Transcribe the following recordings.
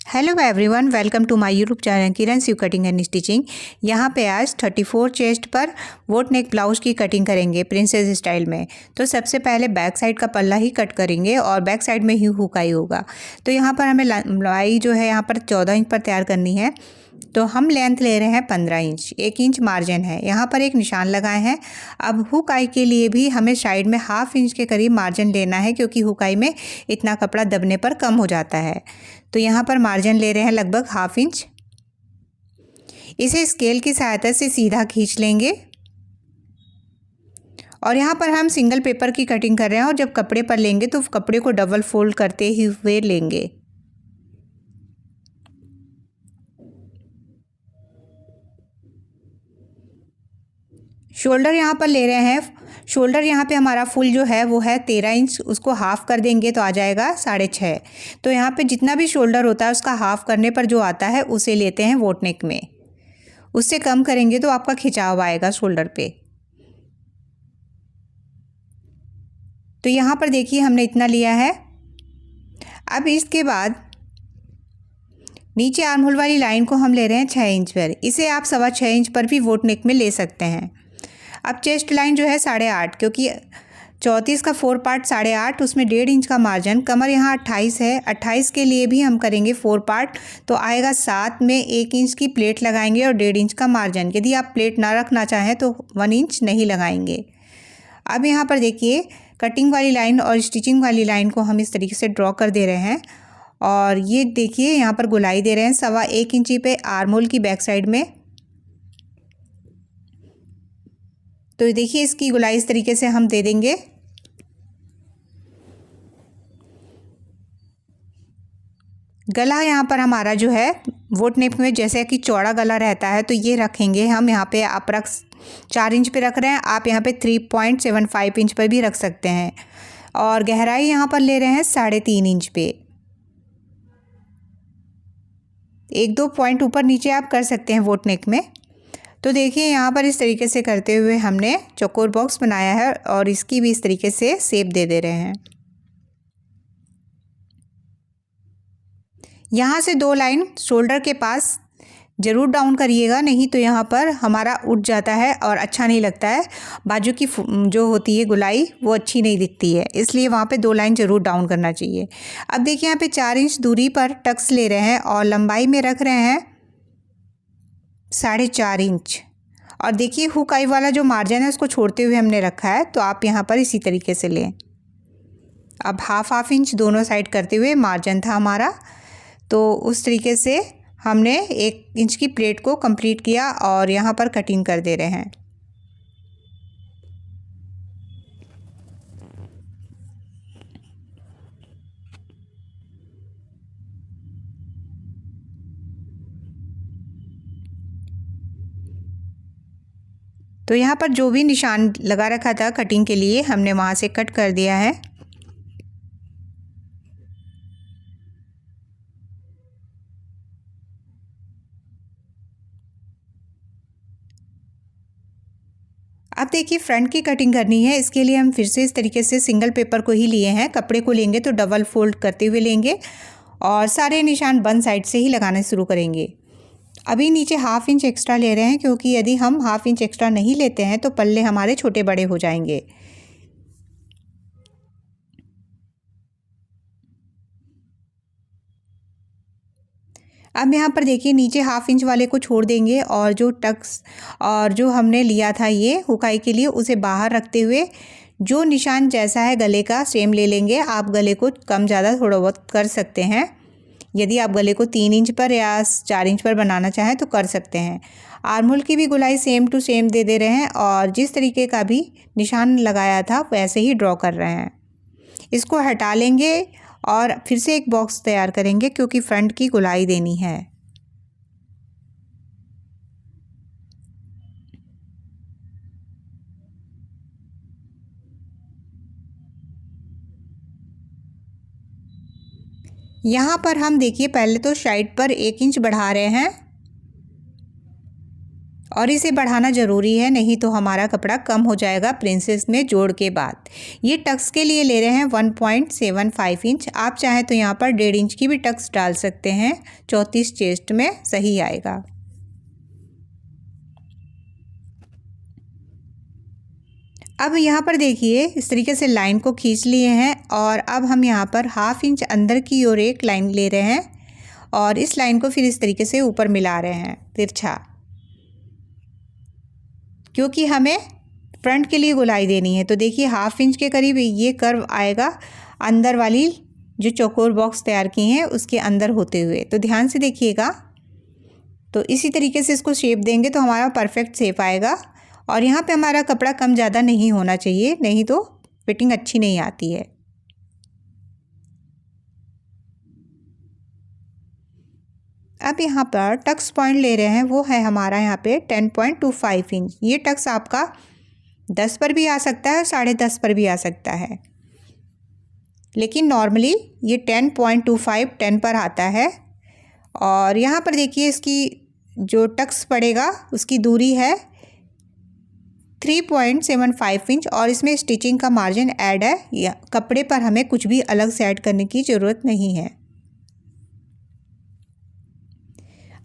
Hello everyone, welcome to my YouTube channel Kiran you cutting and stitching. यहाँ पे आज 34 chest पर वोट नेक ब्लाउज़ की कटिंग करेंगे प्रिंसेस स्टाइल में। तो सबसे पहले बैक साइड का पल्ला ही कट करेंगे और बैक साइड में ही हुकाई होगा। तो यहाँ पर हमें लंबाई जो है यहाँ पर 14 इंच पर तैयार करनी है। तो हम लेंथ ले रहे हैं 15 इंच, 1 इंच मार्जिन है। यहाँ पर एक निशान लगाए हैं। अब हुकाई के लिए भी हमें साइड में ½ इंच के करीब मार्जिन लेना है, क्योंकि हुकाई में इतना कपड़ा दबने पर कम हो जाता है। तो यहाँ पर मार्जिन ले रहे हैं लगभग ½ इंच। इसे स्केल की सहायता से सीधा खींच लेंगे और यहाँ पर हम सिंगल पेपर की कटिंग कर रहे हैं, और जब कपड़े पर लेंगे तो कपड़े को डबल फोल्ड करते ही हुए लेंगे। शोल्डर यहाँ पर ले रहे हैं। शोल्डर यहाँ पे हमारा फुल जो है वो है 13 इंच, उसको हाफ़ कर देंगे तो आ जाएगा 6.5। तो यहाँ पे जितना भी शोल्डर होता है उसका हाफ़ करने पर जो आता है उसे लेते हैं वोट नेक में। उससे कम करेंगे तो आपका खिंचाव आएगा शोल्डर पे। तो यहाँ पर देखिए हमने इतना लिया है। अब इसके बाद नीचे आर्म होल वाली लाइन को हम ले रहे हैं 6 इंच पर। इसे आप 6.25 इंच पर भी वोट नेक में ले सकते हैं। अब चेस्ट लाइन जो है 8.5, क्योंकि 34 का 4 पार्ट 8.5, उसमें 1.5 इंच का मार्जिन। कमर यहाँ 28 है, 28 के लिए भी हम करेंगे 4 पार्ट, तो आएगा 7 में 1 इंच की प्लेट लगाएंगे और 1.5 इंच का मार्जिन। यदि आप प्लेट ना रखना चाहें तो 1 इंच नहीं लगाएंगे। अब यहाँ पर देखिए कटिंग वाली लाइन और स्टिचिंग वाली लाइन को हम इस तरीके से ड्रॉ कर दे रहे हैं। और ये देखिए यहाँ पर गोलाई दे रहे हैं 1.25 इंची पे आर्म होल की बैक साइड में। तो देखिए इसकी गोलाई इस तरीके से हम दे देंगे। गला यहाँ पर हमारा जो है वोट नेक में जैसे कि चौड़ा गला रहता है, तो ये रखेंगे हम यहाँ पे अप्रॉक्स 4 इंच पे रख रहे हैं। आप यहाँ पे 3.75 इंच पर भी रख सकते हैं। और गहराई यहाँ पर ले रहे हैं 3.5 इंच पे। 1-2 पॉइंट ऊपर नीचे आप कर सकते हैं वोट नेक में। तो देखिए यहाँ पर इस तरीके से करते हुए हमने चौकोर बॉक्स बनाया है और इसकी भी इस तरीके से शेप दे रहे हैं। यहाँ से 2 लाइन शोल्डर के पास ज़रूर डाउन करिएगा, नहीं तो यहाँ पर हमारा उठ जाता है और अच्छा नहीं लगता है। बाजू की जो होती है गुलाई वो अच्छी नहीं दिखती है, इसलिए वहाँ पे 2 लाइन ज़रूर डाउन करना चाहिए। अब देखिए यहाँ पे 4 इंच दूरी पर टक्स ले रहे हैं और लंबाई में रख रहे हैं 4.5 इंच। और देखिए हुक आई वाला जो मार्जिन है उसको छोड़ते हुए हमने रखा है, तो आप यहाँ पर इसी तरीके से लें। अब ½ इंच दोनों साइड करते हुए मार्जिन था हमारा, तो उस तरीके से हमने 1 इंच की प्लेट को कंप्लीट किया और यहाँ पर कटिंग कर दे रहे हैं। तो यहाँ पर जो भी निशान लगा रखा था कटिंग के लिए, हमने वहाँ से कट कर दिया है। अब देखिए फ्रंट की कटिंग करनी है। इसके लिए हम फिर से इस तरीके से सिंगल पेपर को ही लिए हैं। कपड़े को लेंगे तो डबल फोल्ड करते हुए लेंगे और सारे निशान बंद साइड से ही लगाना शुरू करेंगे। अभी नीचे ½ इंच एक्स्ट्रा ले रहे हैं, क्योंकि यदि हम ½ इंच एक्स्ट्रा नहीं लेते हैं तो पल्ले हमारे छोटे बड़े हो जाएंगे। अब यहाँ पर देखिए नीचे ½ इंच वाले को छोड़ देंगे और जो टक्स और जो हमने लिया था ये हुकाई के लिए, उसे बाहर रखते हुए जो निशान जैसा है गले का सेम ले लेंगे। आप गले को कम ज़्यादा थोड़ा बहुत कर सकते हैं। यदि आप गले को 3 इंच पर या 4 इंच पर बनाना चाहें तो कर सकते हैं। आर्म होल की भी गोलाई सेम टू सेम दे रहे हैं और जिस तरीके का भी निशान लगाया था वैसे ही ड्रॉ कर रहे हैं। इसको हटा लेंगे और फिर से एक बॉक्स तैयार करेंगे, क्योंकि फ्रंट की गोलाई देनी है। यहाँ पर हम देखिए पहले तो साइड पर 1 इंच बढ़ा रहे हैं और इसे बढ़ाना ज़रूरी है, नहीं तो हमारा कपड़ा कम हो जाएगा प्रिंसेस में जोड़ के बाद। ये टक्स के लिए ले रहे हैं 1.75 इंच। आप चाहें तो यहाँ पर 1.5 इंच की भी टक्स डाल सकते हैं, 34 चेस्ट में सही आएगा। अब यहाँ पर देखिए इस तरीके से लाइन को खींच लिए हैं और अब हम यहाँ पर 1/2 इंच अंदर की ओर एक लाइन ले रहे हैं और इस लाइन को फिर इस तरीके से ऊपर मिला रहे हैं तिरछा, क्योंकि हमें फ्रंट के लिए गोलाई देनी है। तो देखिए 1/2 इंच के करीब ये कर्व आएगा अंदर वाली जो चौकोर बॉक्स तैयार की हैं उसके अंदर होते हुए। तो ध्यान से देखिएगा। तो इसी तरीके से इसको शेप देंगे तो हमारा परफेक्ट शेप आएगा। और यहाँ पे हमारा कपड़ा कम ज़्यादा नहीं होना चाहिए, नहीं तो फिटिंग अच्छी नहीं आती है। अब यहाँ पर टक्स पॉइंट ले रहे हैं, वो है हमारा यहाँ पे 10.25 इंच। ये टक्स आपका 10 पर भी आ सकता है, 10.5 पर भी आ सकता है, लेकिन नॉर्मली ये 10.25 10 पर आता है। और यहाँ पर देखिए इसकी जो टक्स पड़ेगा उसकी दूरी है 3.75 इंच और इसमें स्टिचिंग का मार्जिन ऐड है। या कपड़े पर हमें कुछ भी अलग से ऐड करने की ज़रूरत नहीं है।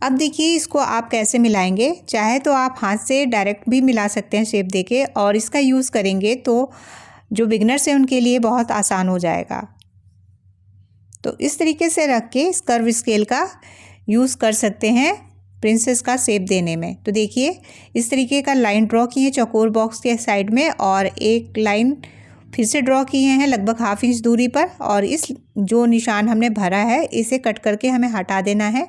अब देखिए इसको आप कैसे मिलाएंगे। चाहे तो आप हाथ से डायरेक्ट भी मिला सकते हैं शेप देके, और इसका यूज़ करेंगे तो जो बिगनर्स हैं उनके लिए बहुत आसान हो जाएगा। तो इस तरीके से रख के इस कर्व स्केल का यूज़ कर सकते हैं प्रिंसेस का शेप देने में। तो देखिए इस तरीके का लाइन ड्रॉ किए चौकोर बॉक्स के साइड में और एक लाइन फिर से ड्रॉ किए हैं लगभग 1/2 इंच दूरी पर। और इस जो निशान हमने भरा है इसे कट करके हमें हटा देना है,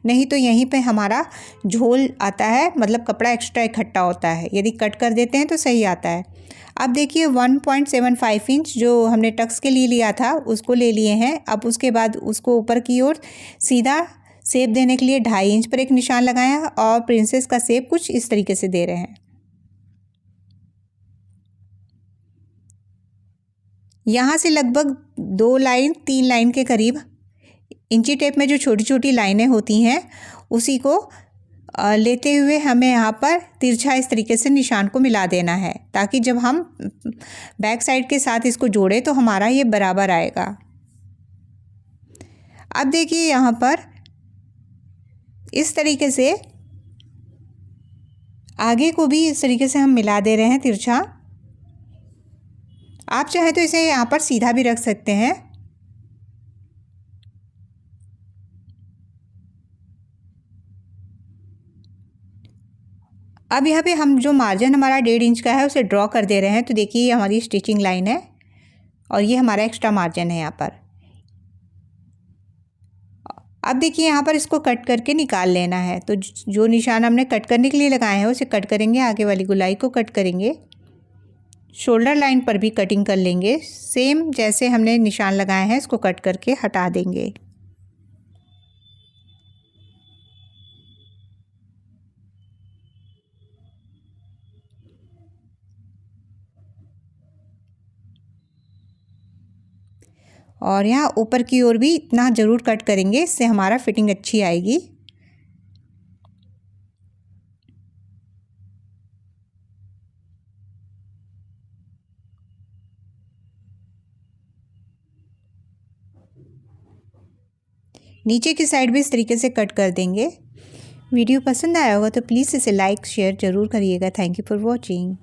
नहीं तो यहीं पे हमारा झोल आता है, मतलब कपड़ा एक्स्ट्रा इकट्ठा होता है। यदि कट कर देते हैं तो सही आता है। अब देखिए 1.75 इंच जो हमने टक्स के लिए लिया था उसको ले लिए हैं। अब उसके बाद उसको ऊपर की ओर सीधा शेप देने के लिए 2.5 इंच पर एक निशान लगाया और प्रिंसेस का शेप कुछ इस तरीके से दे रहे हैं। यहाँ से लगभग 2 लाइन 3 लाइन के करीब इंची टेप में जो छोटी छोटी लाइनें होती हैं उसी को लेते हुए हमें यहाँ पर तिरछा इस तरीके से निशान को मिला देना है, ताकि जब हम बैक साइड के साथ इसको जोड़ें तो हमारा ये बराबर आएगा। अब देखिए यहाँ पर इस तरीके से आगे को भी इस तरीके से हम मिला दे रहे हैं तिरछा। आप चाहे तो इसे यहाँ पर सीधा भी रख सकते हैं। अब यहाँ पे हम जो मार्जिन हमारा 1.5 इंच का है उसे ड्रॉ कर दे रहे हैं। तो देखिए ये हमारी स्टिचिंग लाइन है और ये हमारा एक्स्ट्रा मार्जिन है यहाँ पर। अब देखिए यहाँ पर इसको कट करके निकाल लेना है। तो जो निशान हमने कट करने के लिए लगाए हैं उसे कट करेंगे, आगे वाली गोलाई को कट करेंगे, शोल्डर लाइन पर भी कटिंग कर लेंगे। सेम जैसे हमने निशान लगाए हैं इसको कट करके हटा देंगे। और यहाँ ऊपर की ओर भी इतना ज़रूर कट करेंगे, इससे हमारा फिटिंग अच्छी आएगी। नीचे की साइड भी इस तरीके से कट कर देंगे। वीडियो पसंद आया होगा तो प्लीज़ इसे लाइक शेयर ज़रूर करिएगा। Thank you for watching.